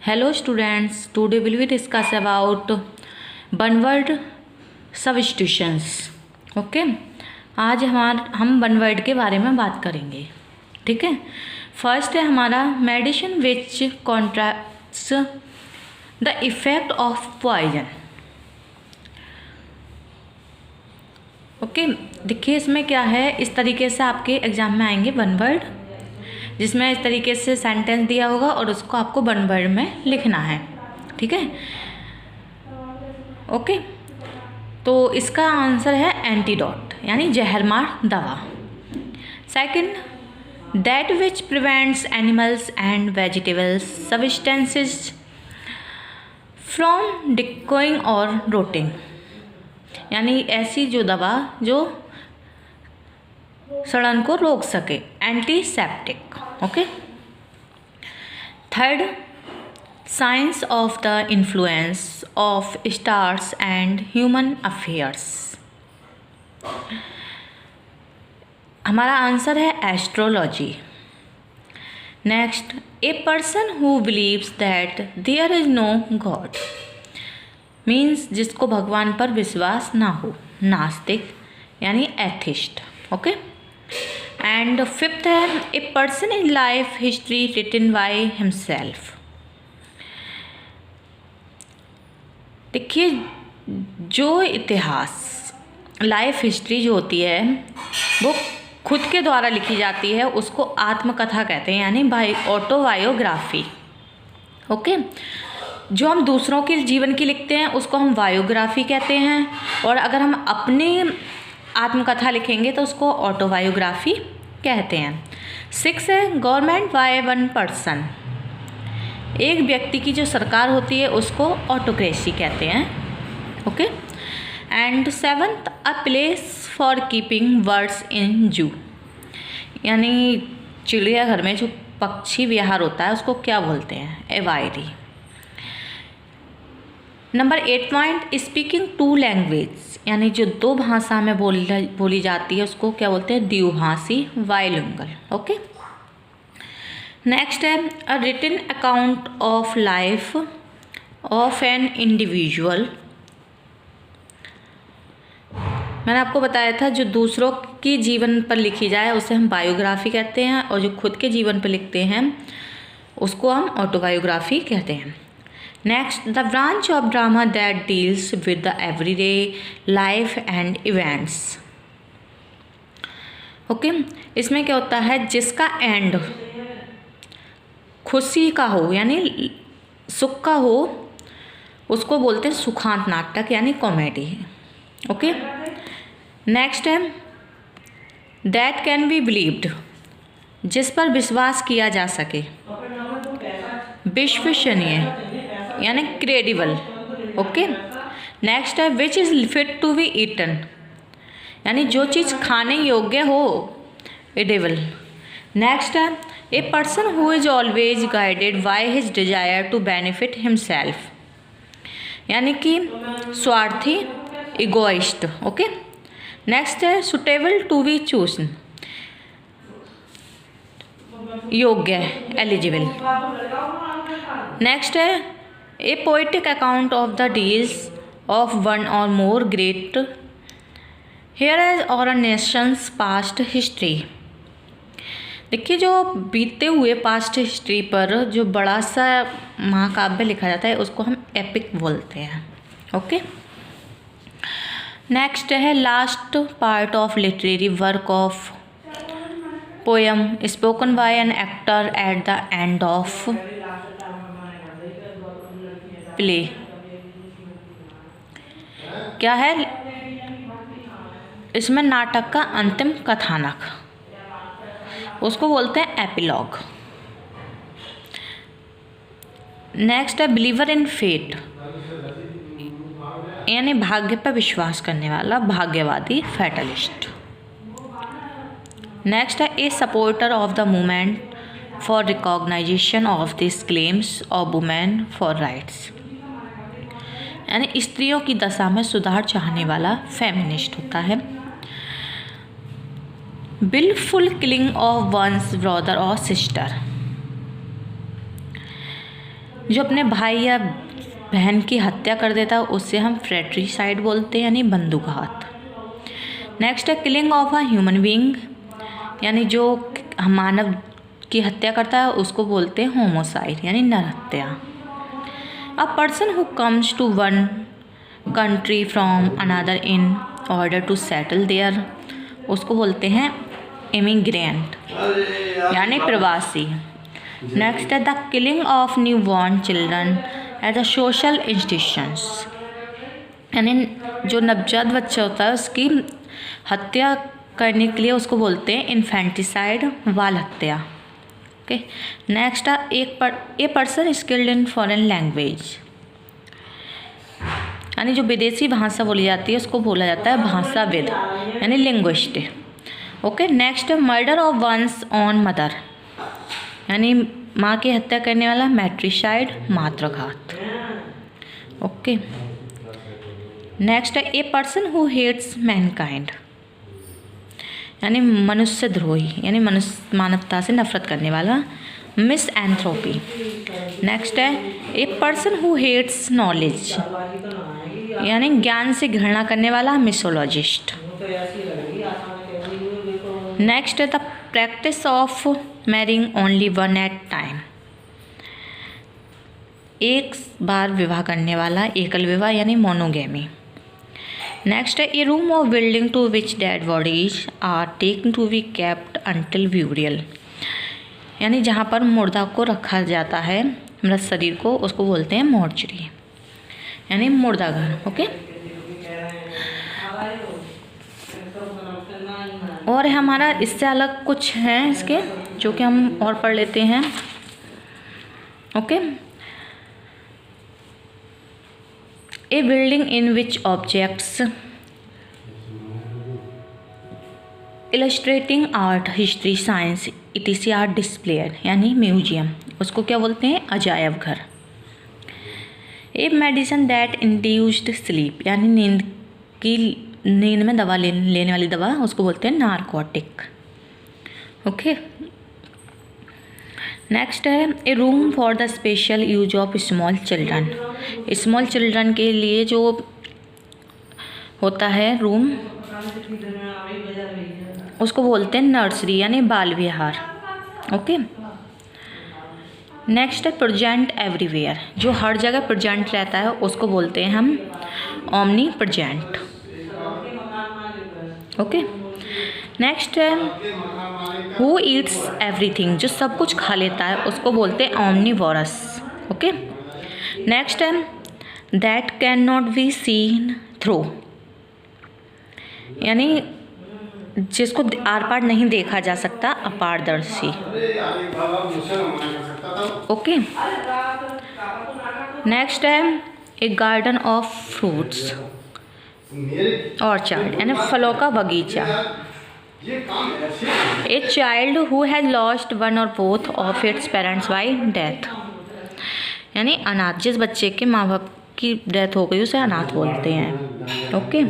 Hello students, today will we discuss about one word substitutions. Okay आज हम one word के बारे में बात करेंगे. ठीक है. फर्स्ट है हमारा medicine which contracts the effect of poison. Okay देखिए इसमें क्या है, इस तरीके से आपके एग्जाम में आएंगे वन वर्ड, जिसमें इस तरीके से सेंटेंस दिया होगा और उसको आपको वन वर्ड में लिखना है. ठीक है. ओके तो इसका आंसर है एंटीडोट यानी जहरमार दवा. Second, that which prevents animals and vegetables substances from decaying or rotting, यानी ऐसी जो दवा जो सड़न को रोक सके, antiseptic. Okay. Third, science of the influence of stars and human affairs. हमारा आंसर है astrology. Next, a person who believes that there is no god means जिसको भगवान पर विश्वास ना हो, नास्तिक यानी एथिस्ट. ओके. एंड फिफ्थ है a person in life history written by himself. देखिए जो इतिहास लाइफ हिस्ट्री जो होती है वो खुद के द्वारा लिखी जाती है उसको आत्मकथा कहते हैं, यानी ऑटोबायोग्राफी. ओके. जो हम दूसरों के जीवन की लिखते हैं उसको हम बायोग्राफी कहते हैं, और अगर हम अपनी आत्मकथा लिखेंगे तो उसको ऑटोबायोग्राफी कहते हैं. 6 है गवर्नमेंट बाय वन पर्सन. एक व्यक्ति की जो सरकार होती है उसको ऑटोक्रेसी कहते हैं. Okay. And 7th, a place for keeping birds in zoo, यानी चिड़ियाघर में जो पक्षी विहार होता है उसको क्या बोलते हैं, aviary. Number 8 point, speaking to language, यानी जो दो भाषा में बोली जाती है उसको क्या बोलते हैं, द्विभाषी, बाइलिंगुअल. ओके. नेक्स्ट है a written account of life of an individual. मैंने आपको बताया था जो दूसरों की जीवन पर लिखी जाए उसे हम बायोग्राफी कहते हैं, और जो खुद के जीवन पर लिखते हैं उसको हम ऑटोबायोग्राफी कहते हैं. Next, the branch of drama that deals with the everyday life and events. Okay. इसमें क्या होता है, जिसका एंड खुशी का हो यानी सुख का हो उसको बोलते हैं सुखांत नाटक यानी कॉमेडी. ओके. नेक्स्ट है दैट कैन बी बिलीव्ड, जिस पर विश्वास किया जा सके, विश्वसनीय यानी क्रेडिबल. ओके. नेक्स्ट है which is fit to be eaten, यानी जो चीज़ खाने योग्य हो, एडिबल. नेक्स्ट है a person who is always guided by his desire to benefit himself, यानी कि स्वार्थी, इगोइस्ट. ओके. नेक्स्ट है सुटेबल टू बी चूजन, योग्य, एलिजिबल. नेक्स्ट है a poetic account of the deeds of one or more great hairs और अ Nations past history. देखिए जो बीते हुए पास्ट हिस्ट्री पर जो बड़ा सा महाकाव्य लिखा जाता है उसको हम एपिक बोलते हैं. ओके. नेक्स्ट है last part of literary work of poem spoken by an actor at the end of play. क्या है इसमें, नाटक का अंतिम कथानक, उसको बोलते हैं एपिलॉग. नेक्स्ट है बिलीवर इन फेट, यानी भाग्य पर विश्वास करने वाला, भाग्यवादी, फैटलिस्ट. नेक्स्ट है a supporter of the movement for recognisation of this claims of women for rights, यानी स्त्रियों की दशा में सुधार चाहने वाला फेमिनिस्ट होता है. Wilful killing of one's brother or sister, जो अपने भाई या बहन की हत्या कर देता है उससे हम फ्रैट्रिसाइड बोलते हैं, यानी बंदूकघात। नेक्स्ट है killing of a human being, यानी जो मानव की हत्या करता है उसको बोलते हैं होमोसाइड, यानी नरहत्या। A person who comes to one country from another in order to settle there, उसको बोलते हैं इमिग्रेंट, यानी प्रवासी। नेक्स्ट है the killing of new born children as a social institutions, यानी जो नवजात बच्चा होता है उसकी हत्या करने के लिए उसको बोलते हैं इन्फेंटिसाइड, बाल हत्या। ओके। नेक्स्ट है a person skilled in foreign language, यानी जो विदेशी भाषा बोली जाती है उसको बोला जाता है भाषाविद, यानी लिंग्विस्ट। ओके। नेक्स्ट है murder of one's own mother, यानी माँ की हत्या करने वाला मैट्रिसाइड, मातृघात। ओके। नेक्स्ट है a person who hates mankind, यानी मनुष्य द्रोही, यानी मानवता से नफरत करने वाला, मिसएंथ्रोपी। नेक्स्ट है a person who hates knowledge, यानी ज्ञान से घृणा करने वाला, मिसोलॉजिस्ट। नेक्स्ट है the practice of marrying only one at time, एक बार विवाह करने वाला, एकल विवाह, यानी मोनोगेमी। नेक्स्ट है a room of building to which dead bodies are taken to be kept until burial, यानी जहाँ पर मुर्दा को रखा जाता है, मृत शरीर को, उसको बोलते हैं मॉर्चरी, यानी मुर्दाघर। ओके। और हमारा इससे अलग कुछ हैं इसके, जो कि हम और पढ़ लेते हैं। Okay. A building in which objects illustrating art, history, science etc are displayed, यानी म्यूजियम, उसको क्या बोलते हैं, अजायब घर। A medicine that induced sleep, यानी नींद में दवा लेने वाली दवा, उसको बोलते हैं नारकोटिक। ओके। नेक्स्ट है a room for the special use of small children, small children के लिए जो होता है रूम, उसको बोलते हैं नर्सरी, यानी बाल विहार। ओके। नेक्स्ट है प्रेजेंट एवरीवेयर, जो हर जगह प्रेजेंट रहता है उसको बोलते हैं हम ओमनी प्रेजेंट। ओके। नेक्स्ट है हु ईट्स एवरीथिंग, जो सब कुछ खा लेता है उसको बोलते हैं ओमनीवोरस। ओके। नेक्स्ट है that can not be seen through, यानी जिसको आर पार नहीं देखा जा सकता, अपारदर्शी। ओके। नेक्स्ट है a garden of fruits, orchard, यानी फलों का बगीचा। A child who has lost one or both of its parents by death, यानी अनाथ, जिस बच्चे के माँ बाप की डेथ हो गई उसे अनाथ बोलते हैं। ओके।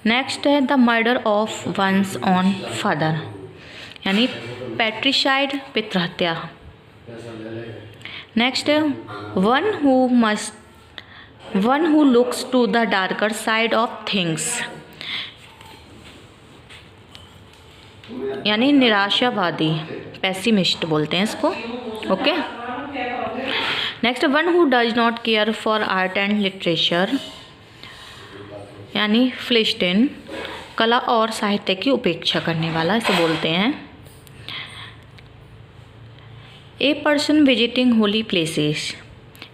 नेक्स्ट है the murder of one's own father, यानी पैट्रिसाइड, पितृहत्या। नेक्स्ट है one who looks to the darker side of things, यानी निराशावादी, पेसिमिस्ट बोलते हैं इसको। Okay. Next one who does not care for art and literature, यानी फिलिस्टीन, कला और साहित्य की उपेक्षा करने वाला, इसे बोलते हैं। A person visiting Holi places,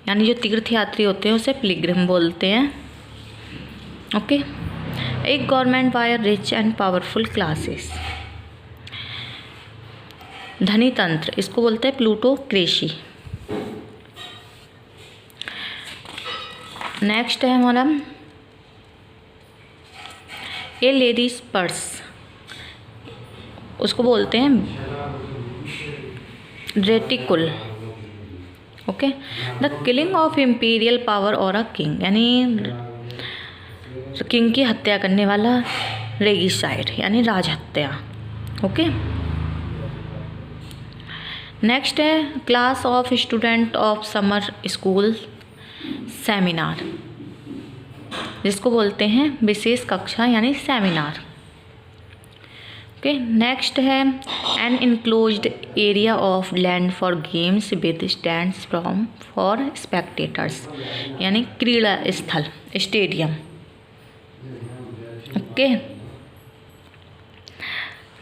यानी जो तीर्थ यात्री होते हैं उसे पिलग्रिम बोलते हैं। ओके। एक government by rich and powerful classes, धनी तंत्र, इसको बोलते हैं प्लूटोक्रेसी। नेक्स्ट है हमारा ए लेडीज पर्स, उसको बोलते हैं reticule. Okay. The killing of imperial power or a king, यानी किंग की हत्या करने वाला, रेगिसाइड, यानी राजहत्या। ओके। नेक्स्ट है class of student of summer school seminar, जिसको बोलते हैं विशेष कक्षा यानी सेमिनार। ओके, नेक्स्ट है an enclosed area of land for games with stands from for spectators, यानी क्रीड़ा स्थल, स्टेडियम। ओके,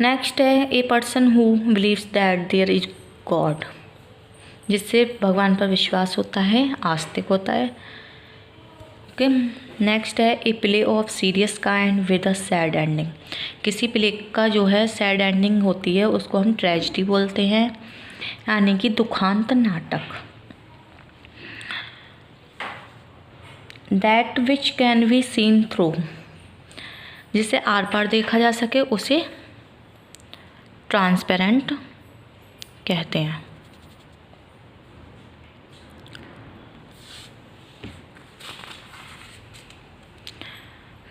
नेक्स्ट है a person who believes that there is god, जिससे भगवान पर विश्वास होता है, आस्तिक होता है। ओके, नेक्स्ट है a play of serious kind with a sad ending, किसी प्ले का जो है सैड एंडिंग होती है उसको हम ट्रेजेडी बोलते हैं, यानी कि दुखांत नाटक। That which can be seen through, जिसे आर पार देखा जा सके उसे ट्रांसपेरेंट कहते हैं।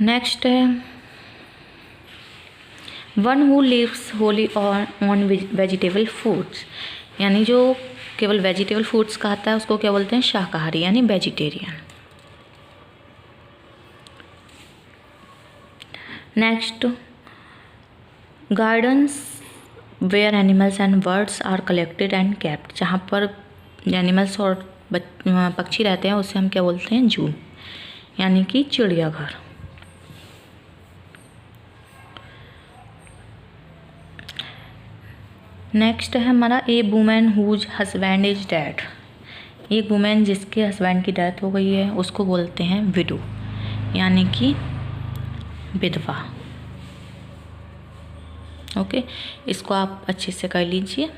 नेक्स्ट है one who lives wholly on vegetable foods, यानी जो केवल वेजिटेबल फूड्स खाता है उसको क्या बोलते हैं, शाकाहारी यानी vegetarian. Next gardens where animals and birds are collected and kept, जहाँ पर एनिमल्स और पक्षी रहते हैं उसे हम क्या बोलते हैं, जू, यानी कि चिड़ियाघर। नेक्स्ट है हमारा a woman whose husband is dead, एक वुमेन जिसके हस्बैंड की डेथ हो गई है उसको बोलते हैं विडो, यानी कि विधवा। ओके, इसको आप अच्छे से कर लीजिए।